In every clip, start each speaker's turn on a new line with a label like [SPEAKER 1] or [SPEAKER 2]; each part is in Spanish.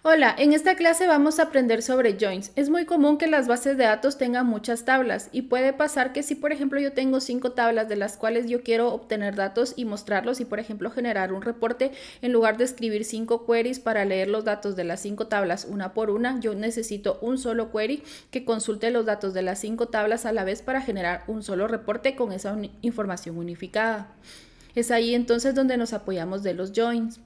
[SPEAKER 1] Hola, en esta clase vamos a aprender sobre joins. Es muy común que las bases de datos tengan muchas tablas y puede pasar que si por ejemplo yo tengo 5 tablas de las cuales yo quiero obtener datos y mostrarlos y por ejemplo generar un reporte, en lugar de escribir 5 queries para leer los datos de las 5 tablas una por una, yo necesito un solo query que consulte los datos de las 5 tablas a la vez para generar un solo reporte con esa información unificada. Es ahí entonces donde nos apoyamos de los joins.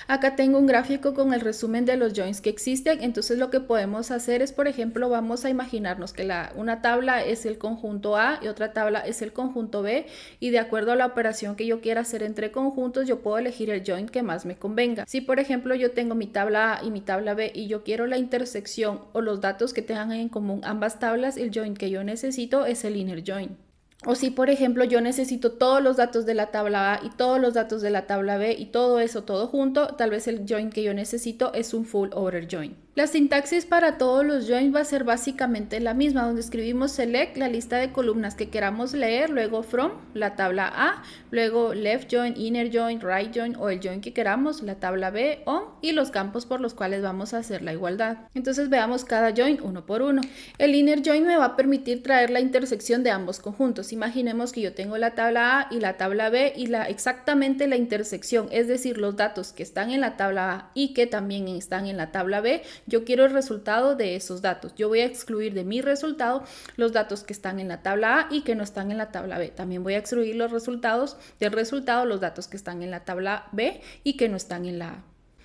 [SPEAKER 1] Acá tengo un gráfico con el resumen de los joins que existen, entonces lo que podemos hacer es, por ejemplo, vamos a imaginarnos que una tabla es el conjunto A y otra tabla es el conjunto B, y de acuerdo a la operación que yo quiera hacer entre conjuntos, yo puedo elegir el join que más me convenga. Si, por ejemplo, yo tengo mi tabla A y mi tabla B y yo quiero la intersección o los datos que tengan en común ambas tablas, el join que yo necesito es el inner join. O si, por ejemplo, yo necesito todos los datos de la tabla A y todos los datos de la tabla B y todo eso todo junto, tal vez el join que yo necesito es un full order join. La sintaxis para todos los joins va a ser básicamente la misma, donde escribimos select, la lista de columnas que queramos leer, luego from, la tabla A, luego left join, inner join, right join o el join que queramos, la tabla B, on, y los campos por los cuales vamos a hacer la igualdad. Entonces veamos cada join uno por uno. El inner join me va a permitir traer la intersección de ambos conjuntos. Imaginemos que yo tengo la tabla A y la tabla B y exactamente la intersección, es decir, los datos que están en la tabla A y que también están en la tabla B. Yo quiero el resultado de esos datos. Yo voy a excluir de mi resultado los datos que están en la tabla A y que no están en la tabla B. También voy a excluir los resultados del resultado, los datos que están en la tabla B y que no están en la A.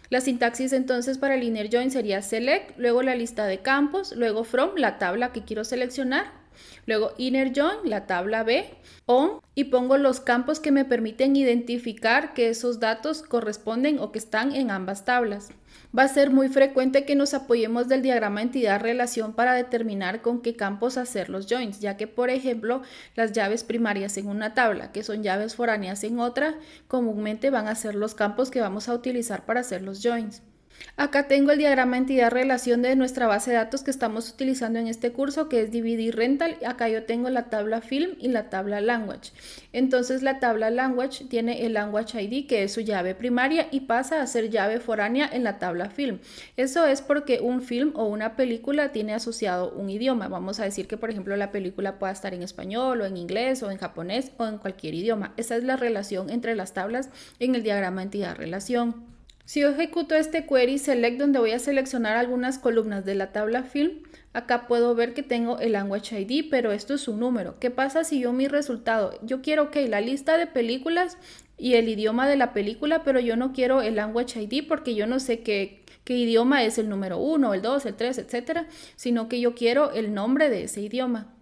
[SPEAKER 1] La sintaxis entonces para el inner join sería select, luego la lista de campos, luego from, la tabla que quiero seleccionar, luego inner join, la tabla B, on, y pongo los campos que me permiten identificar que esos datos corresponden o que están en ambas tablas. Va a ser muy frecuente que nos apoyemos del diagrama entidad-relación para determinar con qué campos hacer los joins, ya que, por ejemplo, las llaves primarias en una tabla, que son llaves foráneas en otra, comúnmente van a ser los campos que vamos a utilizar para hacer los joins. Acá tengo el diagrama entidad-relación de nuestra base de datos que estamos utilizando en este curso, que es DVD Rental. Acá yo tengo la tabla Film y la tabla Language. Entonces la tabla Language tiene el Language ID, que es su llave primaria, y pasa a ser llave foránea en la tabla Film. Eso es porque un film o una película tiene asociado un idioma. Vamos a decir que, por ejemplo, la película pueda estar en español o en inglés o en japonés o en cualquier idioma. Esa es la relación entre las tablas en el diagrama entidad-relación. Si yo ejecuto este query select, donde voy a seleccionar algunas columnas de la tabla film, acá puedo ver que tengo el language ID, pero esto es un número. ¿Qué pasa si yo mi resultado? Yo quiero la lista de películas y el idioma de la película, pero yo no quiero el language ID porque yo no sé qué idioma es el número 1, el 2, el 3, etcétera, sino que yo quiero el nombre de ese idioma.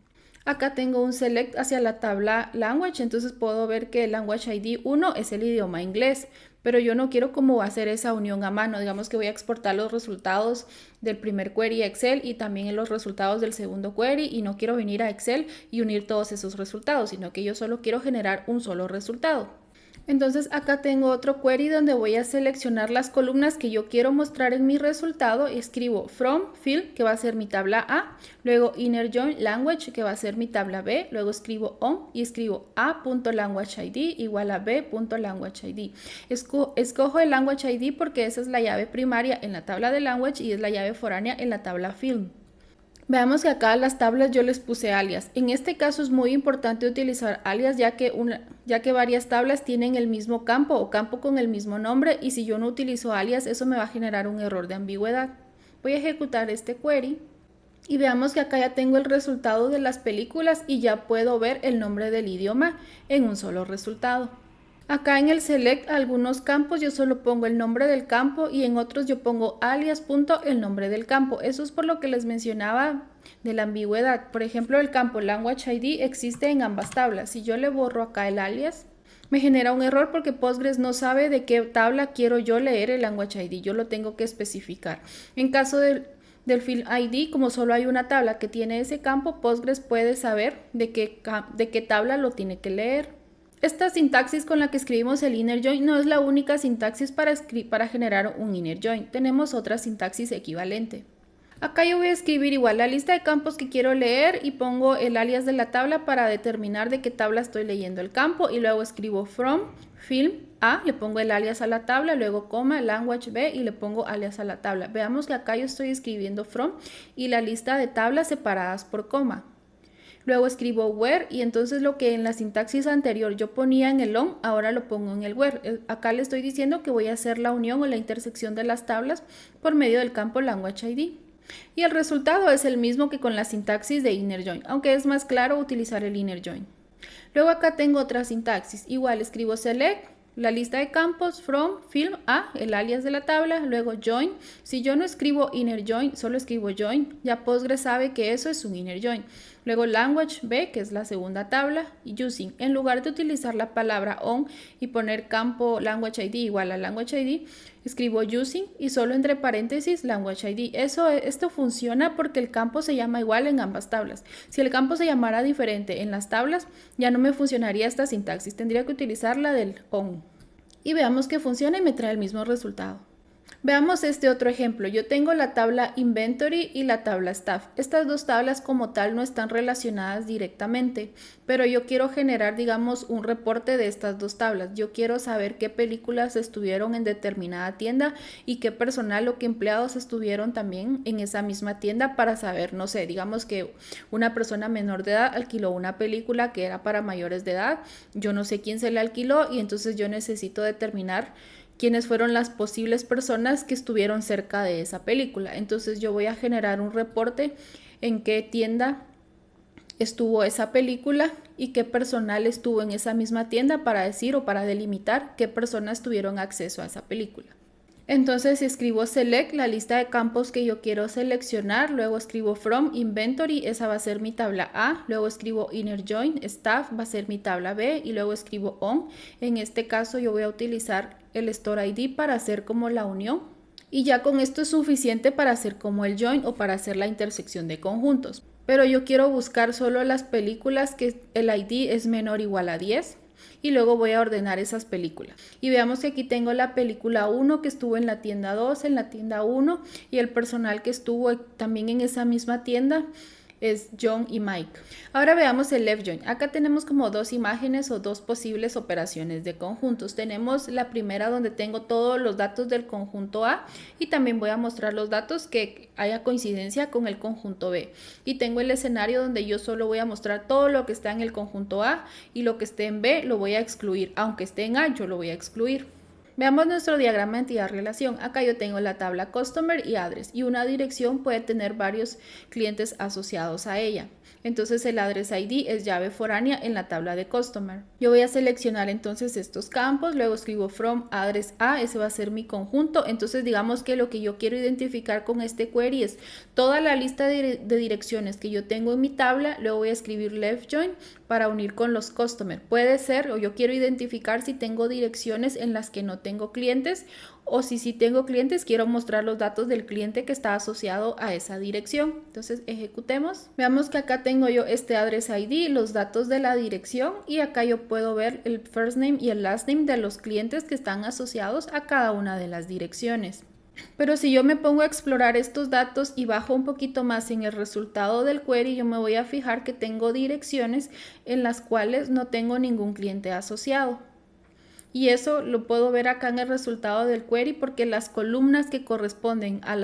[SPEAKER 1] Acá tengo un select hacia la tabla language, entonces puedo ver que el language ID 1 es el idioma inglés, pero yo no quiero como hacer esa unión a mano. Digamos que voy a exportar los resultados del primer query a Excel y también los resultados del segundo query, y no quiero venir a Excel y unir todos esos resultados, sino que yo solo quiero generar un solo resultado. Entonces acá tengo otro query donde voy a seleccionar las columnas que yo quiero mostrar en mi resultado. Escribo from field, que va a ser mi tabla A, luego inner join language, que va a ser mi tabla B, luego escribo on y escribo a.languageid igual a b.languageid. Escojo el language ID porque esa es la llave primaria en la tabla de language y es la llave foránea en la tabla field. Veamos que acá a las tablas yo les puse alias. En este caso es muy importante utilizar alias, ya que varias tablas tienen el mismo campo o campo con el mismo nombre, y si yo no utilizo alias, eso me va a generar un error de ambigüedad. Voy a ejecutar este query y veamos que acá ya tengo el resultado de las películas y ya puedo ver el nombre del idioma en un solo resultado. Acá en el select algunos campos yo solo pongo el nombre del campo y en otros yo pongo alias el nombre del campo. Eso es por lo que les mencionaba de la ambigüedad. Por ejemplo, el campo language ID existe en ambas tablas. Si yo le borro acá el alias, me genera un error porque Postgres no sabe de qué tabla quiero yo leer el language ID. Yo lo tengo que especificar. En caso del field ID, como solo hay una tabla que tiene ese campo, Postgres puede saber de qué tabla lo tiene que leer. Esta sintaxis con la que escribimos el inner join no es la única sintaxis para generar un inner join. Tenemos otra sintaxis equivalente. Acá yo voy a escribir igual la lista de campos que quiero leer y pongo el alias de la tabla para determinar de qué tabla estoy leyendo el campo, y luego escribo from film A, le pongo el alias a la tabla, luego coma, language B y le pongo alias a la tabla. Veamos que acá yo estoy escribiendo from y la lista de tablas separadas por coma. Luego escribo where y entonces lo que en la sintaxis anterior yo ponía en el on, ahora lo pongo en el where. Acá le estoy diciendo que voy a hacer la unión o la intersección de las tablas por medio del campo language ID. Y el resultado es el mismo que con la sintaxis de inner join, aunque es más claro utilizar el inner join. Luego acá tengo otra sintaxis, igual escribo select, la lista de campos, from, film A, el alias de la tabla, luego join. Si yo no escribo inner join, solo escribo join, ya Postgres sabe que eso es un inner join. Luego language B, que es la segunda tabla, y using. En lugar de utilizar la palabra on y poner campo language ID igual a language ID, escribo using y solo entre paréntesis language ID. Esto funciona porque el campo se llama igual en ambas tablas. Si el campo se llamara diferente en las tablas, ya no me funcionaría esta sintaxis. Tendría que utilizar la del on. Y veamos que funciona y me trae el mismo resultado. Veamos este otro ejemplo. Yo tengo la tabla Inventory y la tabla Staff. Estas dos tablas como tal no están relacionadas directamente, pero yo quiero generar, digamos, un reporte de estas dos tablas. Yo quiero saber qué películas estuvieron en determinada tienda y qué personal o qué empleados estuvieron también en esa misma tienda para saber, no sé, digamos que una persona menor de edad alquiló una película que era para mayores de edad. Yo no sé quién se la alquiló y entonces yo necesito determinar quiénes fueron las posibles personas que estuvieron cerca de esa película. Entonces yo voy a generar un reporte en qué tienda estuvo esa película y qué personal estuvo en esa misma tienda para decir o para delimitar qué personas tuvieron acceso a esa película. Entonces escribo select, la lista de campos que yo quiero seleccionar, luego escribo from inventory, esa va a ser mi tabla A, luego escribo inner join, staff va a ser mi tabla B y luego escribo on. En este caso yo voy a utilizar el store ID para hacer como la unión y ya con esto es suficiente para hacer como el join o para hacer la intersección de conjuntos. Pero yo quiero buscar solo las películas que el ID es menor o igual a 10. Y luego voy a ordenar esas películas. Y veamos que aquí tengo la película 1 que estuvo en la tienda 2, en la tienda 1 y el personal que estuvo también en esa misma tienda es John y Mike. Ahora veamos el left join. Acá tenemos como dos imágenes o dos posibles operaciones de conjuntos. Tenemos la primera donde tengo todos los datos del conjunto A y también voy a mostrar los datos que haya coincidencia con el conjunto B. Y tengo el escenario donde yo solo voy a mostrar todo lo que está en el conjunto A y lo que esté en B lo voy a excluir. Aunque esté en A, yo lo voy a excluir. Veamos nuestro diagrama de entidad-relación. Acá yo tengo la tabla Customer y Address y una dirección puede tener varios clientes asociados a ella. Entonces el Address ID es llave foránea en la tabla de Customer. Yo voy a seleccionar entonces estos campos, luego escribo from Address A, ese va a ser mi conjunto. Entonces digamos que lo que yo quiero identificar con este query es toda la lista de direcciones que yo tengo en mi tabla, luego voy a escribir left join para unir con los Customer. Puede ser, o yo quiero identificar si tengo direcciones en las que no tengo clientes o si tengo clientes quiero mostrar los datos del cliente que está asociado a esa dirección. Entonces ejecutemos. Veamos que acá tengo yo este address ID, los datos de la dirección y acá yo puedo ver el first name y el last name de los clientes que están asociados a cada una de las direcciones. Pero si yo me pongo a explorar estos datos y bajo un poquito más en el resultado del query, yo me voy a fijar que tengo direcciones en las cuales no tengo ningún cliente asociado. Y eso lo puedo ver acá en el resultado del query porque las columnas que corresponden a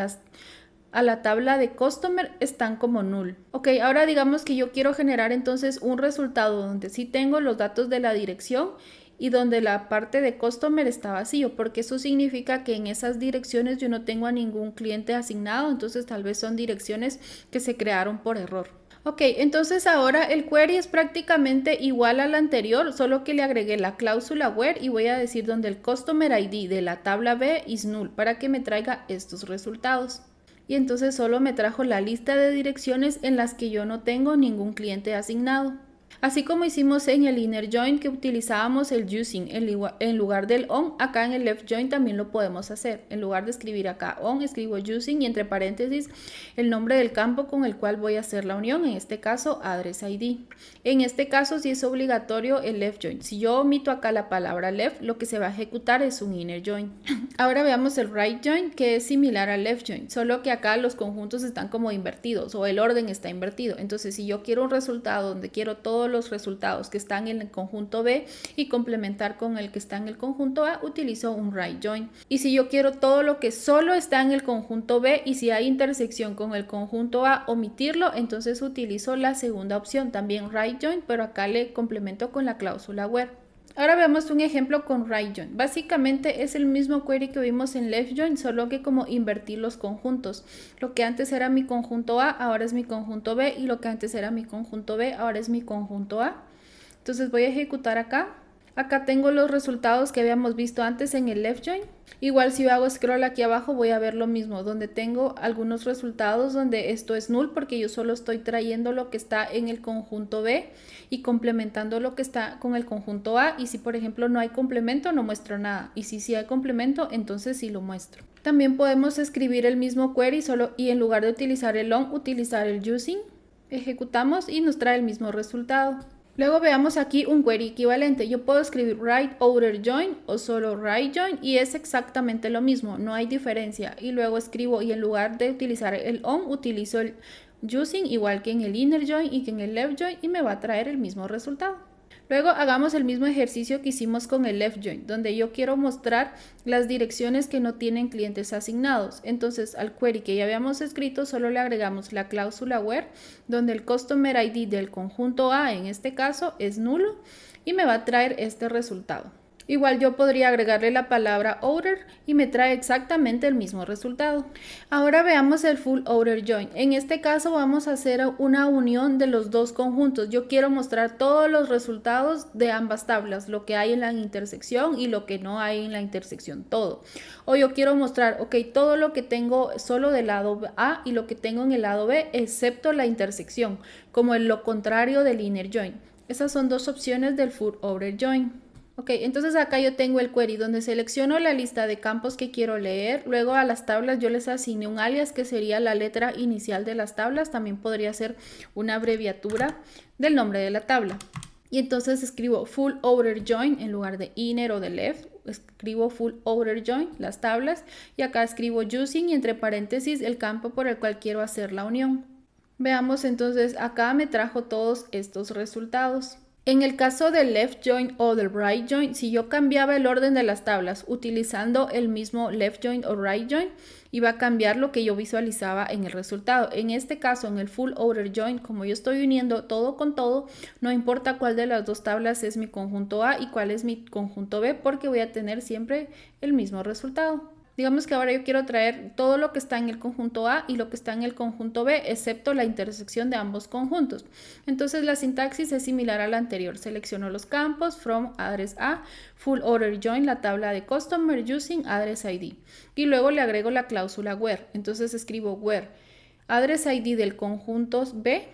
[SPEAKER 1] la tabla de Customer están como null. Ok, ahora digamos que yo quiero generar entonces un resultado donde sí tengo los datos de la dirección y donde la parte de Customer está vacío, porque eso significa que en esas direcciones yo no tengo a ningún cliente asignado, entonces tal vez son direcciones que se crearon por error. Ok, entonces ahora el query es prácticamente igual al anterior, solo que le agregué la cláusula where y voy a decir donde el Customer ID de la tabla B is null para que me traiga estos resultados. Y entonces solo me trajo la lista de direcciones en las que yo no tengo ningún cliente asignado. Así como hicimos en el inner join que utilizábamos el using en lugar del on, acá en el left join también lo podemos hacer. En lugar de escribir acá on, escribo using y entre paréntesis el nombre del campo con el cual voy a hacer la unión, en este caso address ID. En este caso sí es obligatorio el left join. Si yo omito acá la palabra left, lo que se va a ejecutar es un inner join. Ahora veamos el right join, que es similar al left join, solo que acá los conjuntos están como invertidos o el orden está invertido. Entonces si yo quiero un resultado donde quiero todo todos los resultados que están en el conjunto B y complementar con el que está en el conjunto A, utilizo un right join. Y si yo quiero todo lo que solo está en el conjunto B y si hay intersección con el conjunto A, omitirlo, entonces utilizo la segunda opción, también right join, pero acá le complemento con la cláusula where. Ahora veamos un ejemplo con right join. Básicamente es el mismo query que vimos en left join, solo que como invertir los conjuntos. Lo que antes era mi conjunto A, ahora es mi conjunto B, y lo que antes era mi conjunto B, ahora es mi conjunto A. Entonces voy a ejecutar acá. Acá tengo los resultados que habíamos visto antes en el left join. Igual si yo hago scroll aquí abajo voy a ver lo mismo, donde tengo algunos resultados donde esto es null porque yo solo estoy trayendo lo que está en el conjunto B y complementando lo que está con el conjunto A, y si por ejemplo no hay complemento no muestro nada, y si sí hay complemento entonces sí lo muestro. También podemos escribir el mismo query y en lugar de utilizar el on, utilizar el using. Ejecutamos y nos trae el mismo resultado. Luego veamos aquí un query equivalente. Yo puedo escribir right outer join o solo right join y es exactamente lo mismo, no hay diferencia. Y luego escribo y en lugar de utilizar el on, utilizo el using igual que en el inner join y que en el left join y me va a traer el mismo resultado. Luego hagamos el mismo ejercicio que hicimos con el left join, donde yo quiero mostrar las direcciones que no tienen clientes asignados. Entonces al query que ya habíamos escrito solo le agregamos la cláusula where, donde el customer ID del conjunto A en este caso es nulo y me va a traer este resultado. Igual yo podría agregarle la palabra outer y me trae exactamente el mismo resultado. Ahora veamos el full outer join. En este caso vamos a hacer una unión de los dos conjuntos. Yo quiero mostrar todos los resultados de ambas tablas, lo que hay en la intersección y lo que no hay en la intersección, todo. O yo quiero mostrar, ok, todo lo que tengo solo del lado A y lo que tengo en el lado B, excepto la intersección, como en lo contrario del inner join. Esas son dos opciones del full outer join. Ok, entonces acá yo tengo el query donde selecciono la lista de campos que quiero leer, luego a las tablas yo les asigné un alias que sería la letra inicial de las tablas, también podría ser una abreviatura del nombre de la tabla. Y entonces escribo full outer join en lugar de inner o de left, escribo full outer join, las tablas, y acá escribo using y entre paréntesis el campo por el cual quiero hacer la unión. Veamos entonces, acá me trajo todos estos resultados. En el caso del left join o del right join, si yo cambiaba el orden de las tablas utilizando el mismo left join o right join, iba a cambiar lo que yo visualizaba en el resultado. En este caso, en el full outer join, como yo estoy uniendo todo con todo, no importa cuál de las dos tablas es mi conjunto A y cuál es mi conjunto B, porque voy a tener siempre el mismo resultado. Digamos que ahora yo quiero traer todo lo que está en el conjunto A y lo que está en el conjunto B, excepto la intersección de ambos conjuntos. Entonces la sintaxis es similar a la anterior. Selecciono los campos, from address A, full outer join, la tabla de customer using address ID. Y luego le agrego la cláusula where. Entonces escribo where address ID del conjunto B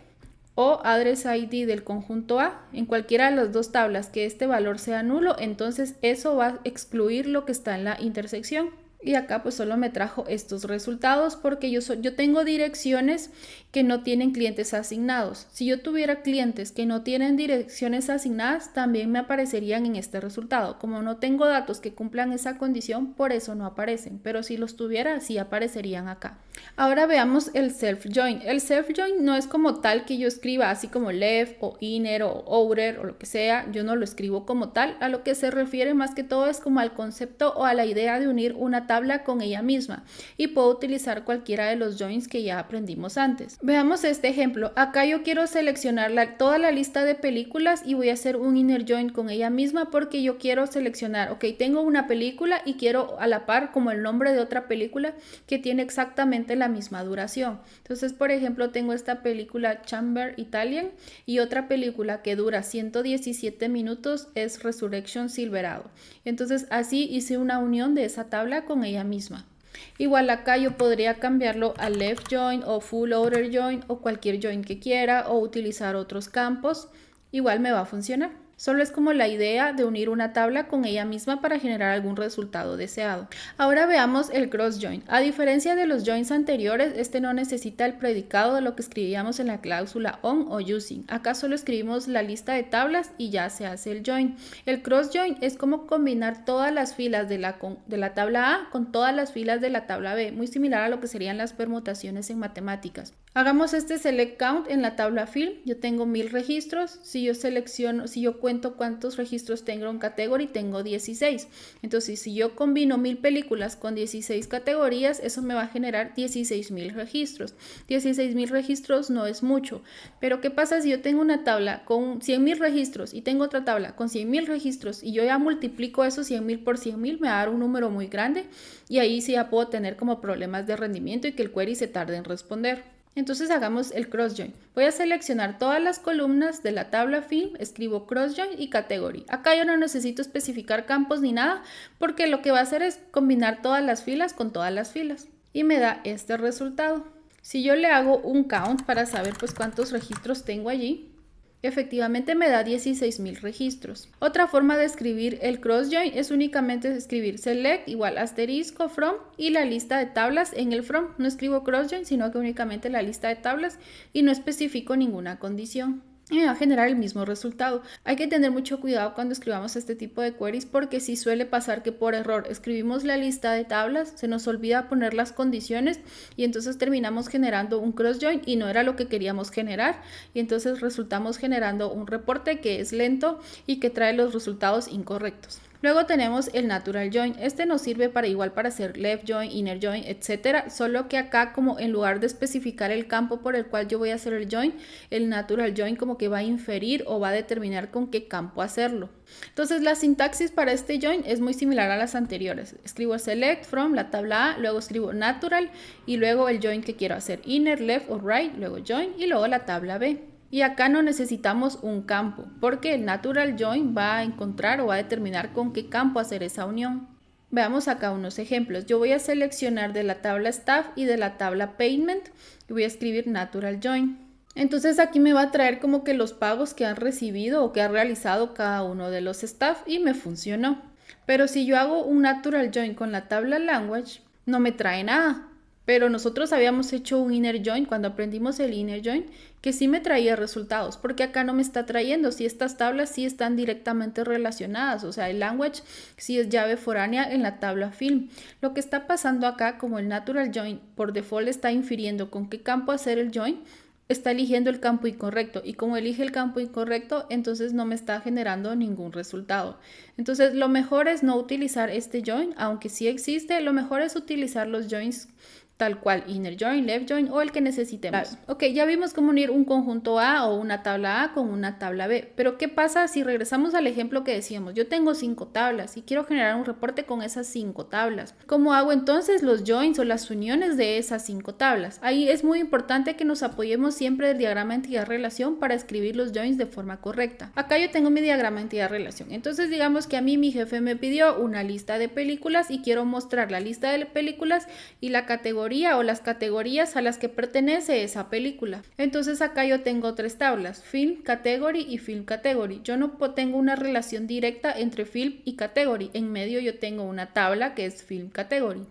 [SPEAKER 1] o address ID del conjunto A, en cualquiera de las dos tablas que este valor sea nulo, entonces eso va a excluir lo que está en la intersección. Y acá pues solo me trajo estos resultados porque yo tengo direcciones que no tienen clientes asignados. Si yo tuviera clientes que no tienen direcciones asignadas, también me aparecerían en este resultado. Como no tengo datos que cumplan esa condición, por eso no aparecen. Pero si los tuviera, sí aparecerían acá. Ahora veamos el self join. El self join no es como tal que yo escriba así como left o inner o outer o lo que sea. Yo no lo escribo como tal. A lo que se refiere más que todo es como al concepto o a la idea de unir una tabla con ella misma. Y puedo utilizar cualquiera de los joins que ya aprendimos antes. Veamos este ejemplo. Acá yo quiero seleccionar toda la lista de películas y voy a hacer un inner join con ella misma porque yo quiero seleccionar, ok, tengo una película y quiero a la par como el nombre de otra película que tiene exactamente la misma duración. Entonces, por ejemplo, tengo esta película Chamber Italian y otra película que dura 117 minutos es Resurrection Silverado. Entonces, así hice una unión de esa tabla con ella misma. Igual acá yo podría cambiarlo a left join o full outer join o cualquier join que quiera o utilizar otros campos. Igual me va a funcionar. Solo es como la idea de unir una tabla con ella misma para generar algún resultado deseado. Ahora veamos el cross join. A diferencia de los joins anteriores, este no necesita el predicado de lo que escribíamos en la cláusula on o using. Acá solo escribimos la lista de tablas y ya se hace el join. El cross join es como combinar todas las filas de la tabla A con todas las filas de la tabla B, muy similar a lo que serían las permutaciones en matemáticas. Hagamos este select count en la tabla fill. Yo tengo 1000 registros. Si yo cuento cuántos registros tengo en category, tengo 16. Entonces, si yo combino 1000 películas con 16 categorías, eso me va a generar 16.000 registros. 16.000 registros no es mucho. Pero ¿qué pasa si yo tengo una tabla con 100.000 registros y tengo otra tabla con 100.000 registros y yo ya multiplico esos 100.000 por 100.000? Me va a dar un número muy grande y ahí sí ya puedo tener como problemas de rendimiento y que el query se tarde en responder. Entonces hagamos el cross join. Voy a seleccionar todas las columnas de la tabla fill, escribo cross join y category. Acá yo no necesito especificar campos ni nada porque lo que va a hacer es combinar todas las filas con todas las filas y me da este resultado. Si yo le hago un count para saber pues cuántos registros tengo allí, efectivamente me da 16.000 registros. Otra forma de escribir el cross join es únicamente escribir select igual asterisco from y la lista de tablas en el from. No escribo cross join, sino que únicamente la lista de tablas y no especifico ninguna condición. Y me va a generar el mismo resultado. Hay que tener mucho cuidado cuando escribamos este tipo de queries porque sí suele pasar que por error escribimos la lista de tablas, se nos olvida poner las condiciones y entonces terminamos generando un cross join y no era lo que queríamos generar y entonces resultamos generando un reporte que es lento y que trae los resultados incorrectos. Luego tenemos el natural join. Este nos sirve para hacer left join, inner join, etcétera. Solo que acá como en lugar de especificar el campo por el cual yo voy a hacer el join, el natural join como que va a inferir o va a determinar con qué campo hacerlo. Entonces la sintaxis para este join es muy similar a las anteriores. Escribo select from la tabla A, luego escribo natural y luego el join que quiero hacer, inner, left o right, luego join y luego la tabla B. Y acá no necesitamos un campo, porque el natural join va a encontrar o va a determinar con qué campo hacer esa unión. Veamos acá unos ejemplos. Yo voy a seleccionar de la tabla staff y de la tabla payment y voy a escribir natural join. Entonces aquí me va a traer como que los pagos que han recibido o que ha realizado cada uno de los staff y me funcionó. Pero si yo hago un natural join con la tabla language, no me trae nada. Pero nosotros habíamos hecho un inner join cuando aprendimos el inner join que sí me traía resultados, porque acá no me está trayendo si estas tablas sí están directamente relacionadas, o sea, el language sí es llave foránea en la tabla film. Lo que está pasando acá, como el natural join por default está infiriendo con qué campo hacer el join, está eligiendo el campo incorrecto y como elige el campo incorrecto, entonces no me está generando ningún resultado. Entonces lo mejor es no utilizar este join, aunque sí existe, lo mejor es utilizar los joins tal cual, inner join, left join o el que necesitemos. Ok, ya vimos cómo unir un conjunto A o una tabla A con una tabla B, pero ¿qué pasa si regresamos al ejemplo que decíamos? Yo tengo 5 tablas y quiero generar un reporte con esas 5 tablas. ¿Cómo hago entonces los joins o las uniones de esas 5 tablas? Ahí es muy importante que nos apoyemos siempre del diagrama entidad-relación para escribir los joins de forma correcta. Acá yo tengo mi diagrama entidad-relación, entonces digamos que a mí mi jefe me pidió una lista de películas y quiero mostrar la lista de películas y la categoría o las categorías a las que pertenece esa película. Entonces acá yo tengo 3 tablas, Film Category y Film Category. Yo no tengo una relación directa entre Film y Category. En medio yo tengo una tabla que es Film Category.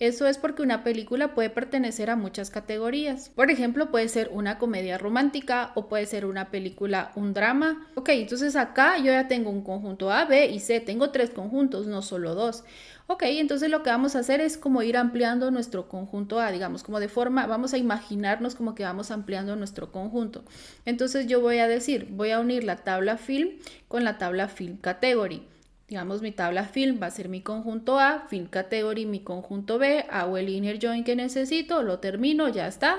[SPEAKER 1] Eso es porque una película puede pertenecer a muchas categorías. Por ejemplo, puede ser una comedia romántica o puede ser una película, un drama. Ok, entonces acá yo ya tengo un conjunto A, B y C. Tengo 3 conjuntos, no solo 2. Ok, entonces lo que vamos a hacer es como ir ampliando nuestro conjunto A, digamos, como de forma, vamos a imaginarnos como que vamos ampliando nuestro conjunto. Entonces yo voy a decir, voy a unir la tabla Film con la tabla Film Category. Digamos, mi tabla Film va a ser mi conjunto A, Film Category mi conjunto B, hago el inner join que necesito, lo termino, ya está.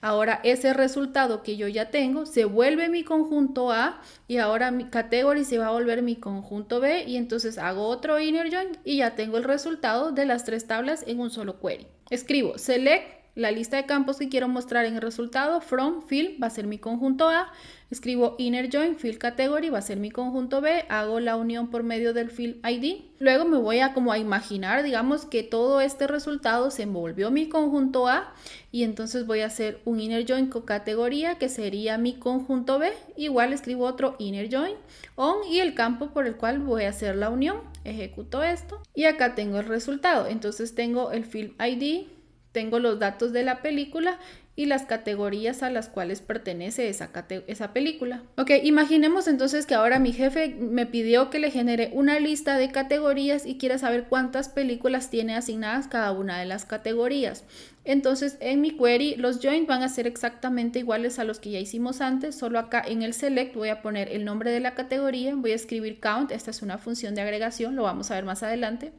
[SPEAKER 1] Ahora ese resultado que yo ya tengo se vuelve mi conjunto A y ahora mi category se va a volver mi conjunto B y entonces hago otro inner join y ya tengo el resultado de las 3 tablas en un solo query. Escribo select la lista de campos que quiero mostrar en el resultado. From field va a ser mi conjunto A, escribo inner join field category, va a ser mi conjunto B, hago la unión por medio del field ID. Luego me voy a como a imaginar, digamos, que todo este resultado se envolvió mi conjunto A, y entonces voy a hacer un inner join con categoría que sería mi conjunto B. Igual escribo otro inner join on y el campo por el cual voy a hacer la unión. Ejecuto esto y acá tengo el resultado. Entonces tengo el field ID, tengo los datos de la película y las categorías a las cuales pertenece esa película. Ok, imaginemos entonces que ahora mi jefe me pidió que le genere una lista de categorías y quiere saber cuántas películas tiene asignadas cada una de las categorías. Entonces en mi query los joins van a ser exactamente iguales a los que ya hicimos antes, solo acá en el select voy a poner el nombre de la categoría, voy a escribir count, esta es una función de agregación, lo vamos a ver más adelante,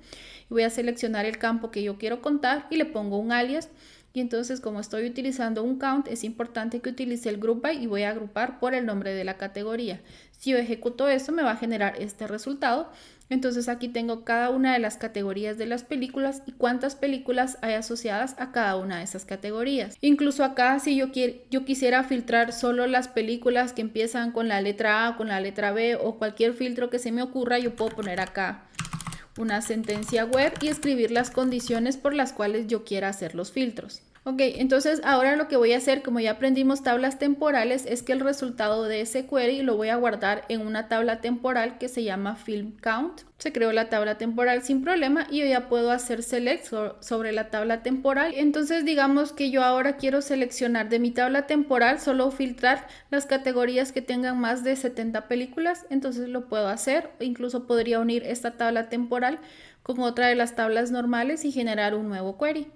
[SPEAKER 1] y voy a seleccionar el campo que yo quiero contar y le pongo un alias. Y entonces, como estoy utilizando un count, es importante que utilice el group by y voy a agrupar por el nombre de la categoría. Si yo ejecuto esto, me va a generar este resultado. Entonces aquí tengo cada una de las categorías de las películas y cuántas películas hay asociadas a cada una de esas categorías. Incluso acá, si yo quisiera filtrar solo las películas que empiezan con la letra A o con la letra B o cualquier filtro que se me ocurra, yo puedo poner acá una sentencia web y escribir las condiciones por las cuales yo quiera hacer los filtros. Ok, entonces ahora lo que voy a hacer, como ya aprendimos tablas temporales, es que el resultado de ese query lo voy a guardar en una tabla temporal que se llama film count. Se creó la tabla temporal sin problema y yo ya puedo hacer select sobre la tabla temporal. Entonces digamos que yo ahora quiero seleccionar de mi tabla temporal, solo filtrar las categorías que tengan más de 70 películas, entonces lo puedo hacer. Incluso podría unir esta tabla temporal con otra de las tablas normales y generar un nuevo query.